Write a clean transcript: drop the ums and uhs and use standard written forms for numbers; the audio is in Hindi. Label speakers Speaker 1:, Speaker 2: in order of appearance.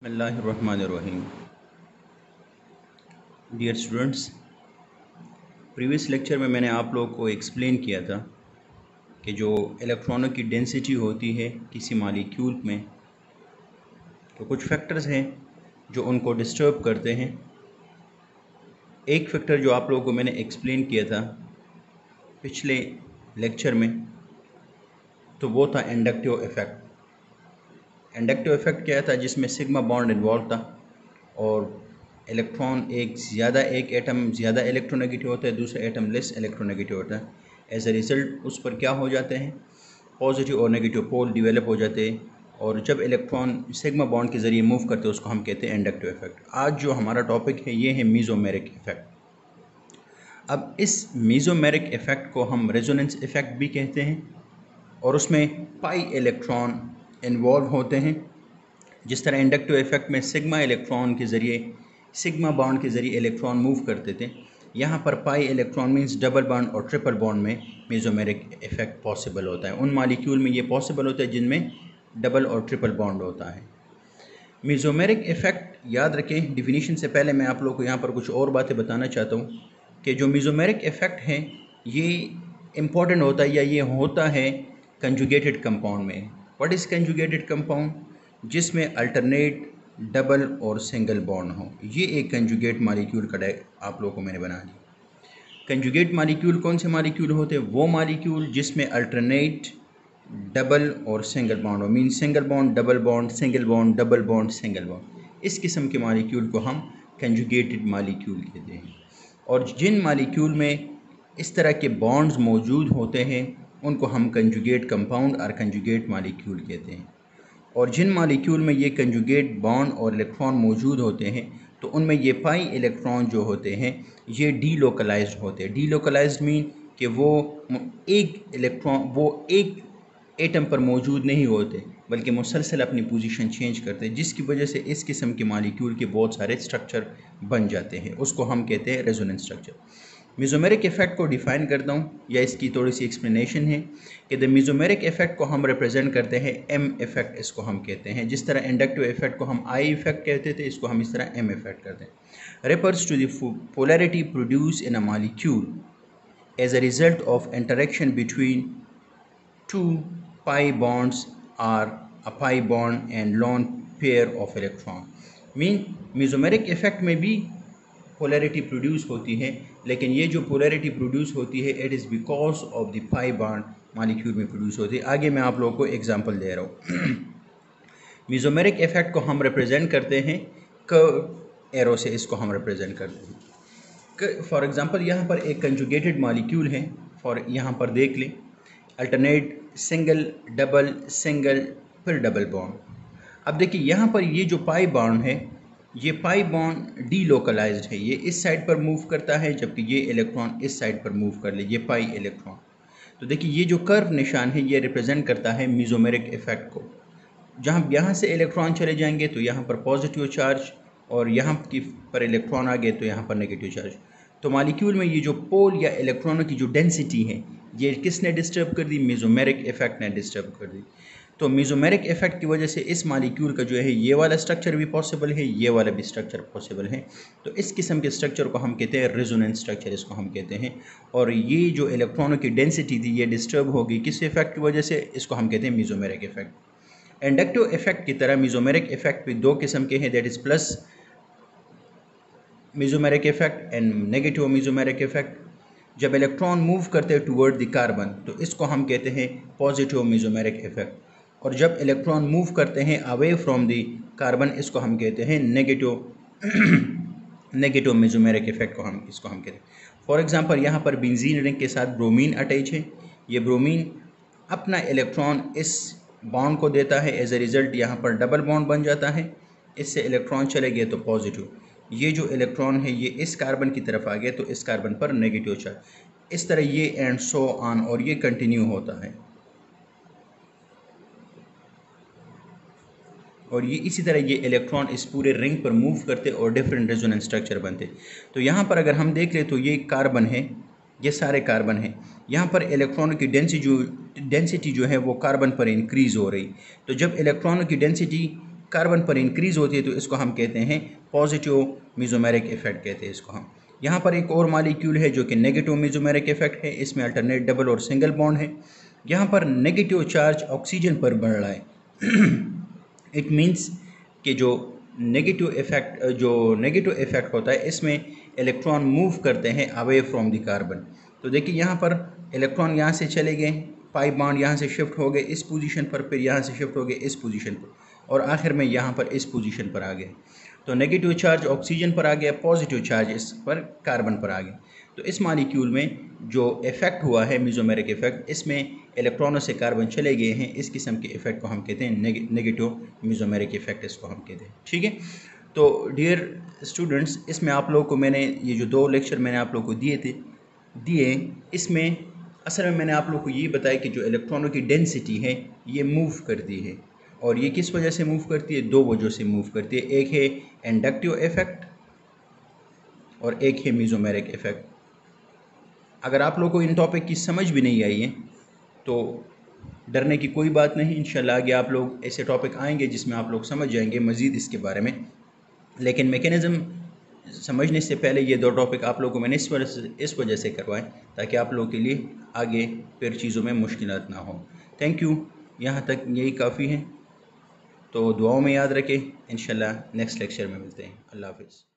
Speaker 1: बिस्मिल्लाहिर्रहमानिर्रहीम। डियर स्टूडेंट्स, प्रीवियस लेक्चर में मैंने आप लोगों को एक्सप्लेन किया था कि जो इलेक्ट्रॉनों की डेंसिटी होती है किसी मॉलिक्यूल में, तो कुछ फैक्टर्स हैं जो उनको डिस्टर्ब करते हैं। एक फैक्टर जो आप लोगों को मैंने एक्सप्लेन किया था पिछले लेक्चर में, तो वो था इंडक्टिव इफ़ेक्ट। इंडक्टिव इफ़ेक्ट क्या था? जिसमें सिग्मा बॉन्ड इन्वॉल्व था और इलेक्ट्रॉन एक एटम ज़्यादा इलेक्ट्रोनेगेटिव होता है, दूसरा एटम लेस इलेक्ट्रोनेगेटिव होता है। एज ए रिज़ल्ट उस पर क्या हो जाते हैं, पॉजिटिव और नेगेटिव पोल डिवेलप हो जाते हैं, और जब इलेक्ट्रॉन सिग्मा बॉन्ड के ज़रिए मूव करते हैं उसको हम कहते हैं इंडक्टिव इफ़ेक्ट। आज जो हमारा टॉपिक है ये है मीज़ोमेरिक इफ़ेक्ट। अब इस मीज़ोमेरिक इफ़ेक्ट को हम रेजोनेंस इफ़ेक्ट भी कहते हैं, और उसमें पाई इलेक्ट्रॉन इन्वॉल्व होते हैं। जिस तरह इंडक्टिव इफ़ेक्ट में सिग्मा बॉन्ड के ज़रिए इलेक्ट्रॉन मूव करते थे, यहाँ पर pi electron means double bond और ट्रिपल बॉन्ड में मीज़ोमेरिक इफ़ेक्ट पॉसिबल होता है। उन मॉलिक्यूल में ये पॉसिबल होता है जिनमें डबल और ट्रिपल बॉन्ड होता है। मीज़ोमेरिक इफ़ेक्ट याद रखें, डिफिनीशन से पहले मैं आप लोगों को यहाँ पर कुछ और बातें बताना चाहता हूँ कि जो मीज़ोमेरिक इफ़ेक्ट है ये इम्पॉर्टेंट होता है, या ये होता है कंजुगेटेड कंपाउंड में। What is conjugated compound? जिसमें अल्टरनेट डबल और सिंगल बॉन्ड हो। ये एक कंजुगेट मॉलिक्यूल का आप लोगों को मैंने बना दिया। कंजुगेट मॉलिक्यूल कौन से मॉलिक्यूल होते हैं? वो मॉलिक्यूल जिसमें अल्टरनेट डबल और सिंगल बॉन्ड हो, mean single bond double bond, single bond double bond, single bond. इस किस्म के मॉलिक्यूल को हम कंजुगेटेड मॉलिक्यूल कहते हैं। और जिन मॉलिक्यूल में इस तरह के बॉन्ड्स मौजूद होते हैं उनको हम कंजुगेट कंपाउंड और कंजुगेट मॉलिक्यूल कहते हैं। और जिन मॉलिक्यूल में ये कंजुगेट बॉन्ड और इलेक्ट्रॉन मौजूद होते हैं तो उनमें ये पाई इलेक्ट्रॉन जो होते हैं ये डीलोकलाइज्ड होते हैं। डीलोकलाइज्ड मीन कि वो एक एटम पर मौजूद नहीं होते, बल्कि मुसलसल अपनी पोजीशन चेंज करते हैं, जिसकी वजह से इस किस्म के मॉलिक्यूल के बहुत सारे स्ट्रक्चर बन जाते हैं। उसको हम कहते हैं रेजोनेंस स्ट्रक्चर। मीज़ोमेरिक इफ़ेक्ट को डिफ़ाइन करता हूँ, या इसकी थोड़ी सी एक्सप्लेनेशन है कि द मीज़ोमेरिक इफ़ेक्ट को हम रिप्रेजेंट करते हैं एम इफ़ेक्ट, इसको हम कहते हैं। जिस तरह इंडक्टिव इफ़ेक्ट को हम आई इफ़ेक्ट कहते थे, इसको हम इस तरह एम इफ़ेक्ट करते हैं। Refers to the polarity produce in a molecule as a result of interaction between two pi bonds or a pi bond and lone pair of electron. Mean mesomeric effect में भी पोलैरिटी प्रोड्यूस होती है, लेकिन ये जो पोलैरिटी प्रोड्यूस होती है it is because of the pi bond molecule में प्रोड्यूस होती है। आगे मैं आप लोगों को एग्जांपल दे रहा हूँ। मीज़ोमेरिक इफ़ेक्ट को हम रिप्रेजेंट करते हैं कर्व एरो से, इसको हम रिप्रेजेंट करते हैं। फॉर एग्जांपल यहाँ पर एक कंजुगेटेड मॉलिक्यूल है, यहाँ पर देख लें, अल्टरनेट सिंगल डबल सिंगल फिर डबल बॉन्ड। अब देखिए यहाँ पर ये जो पाई बॉन्ड है, ये पाई बॉन्ड डीलोकलाइज्ड है, ये इस साइड पर मूव करता है जबकि ये इलेक्ट्रॉन इस साइड पर मूव कर ले, ये पाई इलेक्ट्रॉन। तो देखिए ये जो कर्व निशान है ये रिप्रेजेंट करता है मीज़ोमेरिक इफ़ेक्ट को। जहाँ यहाँ से इलेक्ट्रॉन चले जाएंगे तो यहाँ पर पॉजिटिव चार्ज, और यहाँ की पर इलेक्ट्रॉन आ गए तो यहाँ पर नेगेटिव चार्ज। तो मॉलिक्यूल में ये जो पोल या इलेक्ट्रॉनों की जो डेंसिटी है ये किसने डिस्टर्ब कर दी? मीज़ोमेरिक इफ़ेक्ट ने डिस्टर्ब कर दी। तो मीज़ोमेरिक इफ़ेक्ट की वजह से इस मॉलिक्यूल का जो है ये वाला स्ट्रक्चर भी पॉसिबल है, ये वाला भी स्ट्रक्चर पॉसिबल है। तो इस किस्म के स्ट्रक्चर को हम कहते हैं रेजोनेंस स्ट्रक्चर, इसको हम कहते हैं। और ये जो इलेक्ट्रॉनों की डेंसिटी थी ये डिस्टर्ब होगी किस इफ़ेक्ट की वजह से? इसको हम कहते हैं मीज़ोमेरिक इफ़ेक्ट। इंडक्टिव इफ़ेक्ट की तरह मीज़ोमेरिक इफ़ेक्ट भी दो किस्म के हैं, that is plus mesomeric effect and negative mesomeric effect. जब इलेक्ट्रॉन मूव करते हैं टुवर्ड द कार्बन तो इसको हम कहते हैं पॉजिटिव मीज़ोमेरिक इफ़ेक्ट, और जब इलेक्ट्रॉन मूव करते हैं अवे फ्रॉम द कार्बन इसको हम कहते हैं नेगेटिव मीज़ोमेरिक इफ़ेक्ट को इसको हम कहते हैं। फॉर एग्जांपल यहाँ पर बेंजीन रिंग के साथ ब्रोमीन अटैच है, ये ब्रोमीन अपना इलेक्ट्रॉन इस बॉन्ड को देता है, एज ए रिज़ल्ट यहाँ पर डबल बॉन्ड बन जाता है, इससे इलेक्ट्रॉन चले गए तो पॉजिटिव। ये जो इलेक्ट्रॉन है ये इस कार्बन की तरफ आ गया तो इस कार्बन पर नेगेटिव चार्ज। इस तरह ये एंड सो ऑन, और ये कंटिन्यू होता है। और ये इसी तरह ये इलेक्ट्रॉन इस पूरे रिंग पर मूव करते और डिफरेंट रेजोनेंस स्ट्रक्चर बनते। तो यहाँ पर अगर हम देख ले तो ये कार्बन है, ये सारे कार्बन हैं। यहाँ पर इलेक्ट्रॉनों की डेंसिटी जो है वो कार्बन पर इंक्रीज़ हो रही। तो जब इलेक्ट्रॉनों की डेंसिटी कार्बन पर इंक्रीज़ होती है तो इसको हम कहते हैं पॉजिटिव मेसोमेरिक इफेक्ट कहते हैं इसको हम। यहाँ पर एक और मालिक्यूल है जो कि नेगेटिव मेसोमेरिक इफेक्ट है, इसमें अल्टरनेट डबल और सिंगल बॉन्ड है। यहाँ पर नेगेटिव चार्ज ऑक्सीजन पर बढ़ रहा है इट मीन्स कि जो नेगेटिव इफेक्ट होता है इसमें इलेक्ट्रॉन मूव करते हैं अवे फ्रॉम द कार्बन। तो देखिए यहाँ पर इलेक्ट्रॉन यहाँ से चले गए, पाई बॉन्ड यहाँ से शिफ्ट हो गए इस पोजीशन पर, फिर यहाँ से शिफ्ट हो गए इस पोजीशन पर, और आखिर में यहाँ पर इस पोजीशन पर आ गए। तो नेगेटिव चार्ज ऑक्सीजन पर आ गया, पॉजिटिव चार्ज इस पर कार्बन पर आ गया। तो इस मॉलिक्यूल में जो इफेक्ट हुआ है मेसोमेरिक इफेक्ट, इसमें इलेक्ट्रॉनों से कार्बन चले गए हैं, इस किस्म के इफेक्ट को हम कहते हैं नेगेटिव मेसोमेरिक इफेक्ट, इसको हम कहते हैं। ठीक है, तो डियर स्टूडेंट्स, इसमें आप लोगों को मैंने ये जो 2 लेक्चर मैंने आप लोगों को दिए इसमें असल में मैंने आप लोगों को ये बताया कि जो इलेक्ट्रॉनों की डेंसिटी है ये मूव करती है, और ये किस वजह से मूव करती है? 2 वजहों से मूव करती है। एक है इंडक्टिव इफेक्ट और एक है मेसोमेरिक इफेक्ट। अगर आप लोगों को इन टॉपिक की समझ भी नहीं आई है तो डरने की कोई बात नहीं, इंशाल्लाह आगे आप लोग ऐसे टॉपिक आएंगे जिसमें आप लोग समझ जाएंगे मज़ीद इसके बारे में। लेकिन मैकेनिज़्म समझने से पहले ये 2 टॉपिक आप लोगों को मैंने इस वजह से करवाएं ताकि आप लोगों के लिए आगे फिर चीज़ों में मुश्किलात ना हो। थैंक यू, यहाँ तक यही काफ़ी है। तो दुआओं में याद रखें, इंशाल्लाह नेक्स्ट लेक्चर में मिलते हैं। अल्लाह हाफ़िज़।